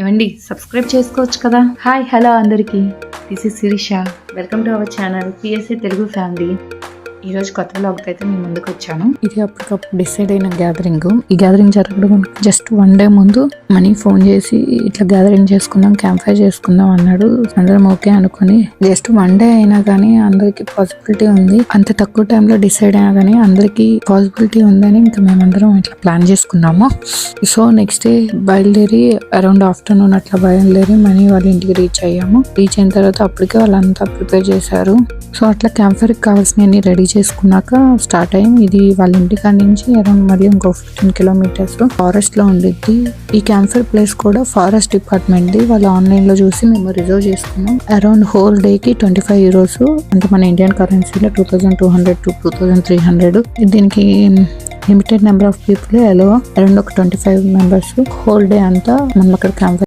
ఏమండి సబ్స్క్రైబ్ చేసుకోవచ్చు కదా. హాయ్ హలో అందరికీ, this is Shirisha. Welcome to our channel PSC Telugu family. ఈరోజు కొత్త వ్లాగ్ అయితే మీ ముందుకు వచ్చాను. ఇది అప్పటికప్పుడు డిసైడ్ అయిన గ్యాదరింగ్. ఈ గ్యాదరింగ్ జరగడం జస్ట్ 1 day ముందు మనీ ఫోన్ చేసి ఇట్లా గ్యాదరింగ్ చేసుకుందాం, క్యాంప్ ఫైర్ చేసుకుందాం అన్నాడు. అందరం ఓకే అనుకుని జస్ట్ 1 day అయినా కానీ అందరికి పాసిబిలిటీ ఉంది, అంత తక్కువ టైంలో డిసైడ్ అయినా కానీ అందరికి పాసిబిలిటీ ఉందని ఇంకా మేమందరం ఇట్లా ప్లాన్ చేసుకున్నాము. సో నెక్స్ట్ డే బయలుదేరి అరౌండ్ ఆఫ్టర్నూన్ అట్లా బయలుదేరి మనీ వాళ్ళ ఇంటికి రీచ్ అయ్యాము. రీచ్ అయిన తర్వాత అప్పటికే వాళ్ళంతా ప్రిపేర్ చేశారు. సో అట్లా క్యాంప్ ఫైర్ కావాల్సినవి రెడీ చేసుకున్నాక స్టార్ట్ అయ్యాం. ఇది వాళ్ళ ఇంటికాడ నుంచి అరౌండ్ మరి ఇంకో 15 kilometers ఫారెస్ట్ లో ఉండిద్ది. ఈ క్యాంప్ ఫైర్ ప్లేస్ కూడా ఫారెస్ట్ డిపార్ట్మెంట్ ది. వాళ్ళు ఆన్లైన్ లో చూసి మేము రిజర్వ్ చేసుకున్నాం. అరౌండ్ హోల్ డే కి 25 euros, అంటే మన ఇండియన్ కరెన్సీలో 2200 to 2300. దీనికి limited number of people allow, around ఒక 25 members. హోల్ డే అంతా మనం అక్కడ క్యాంప్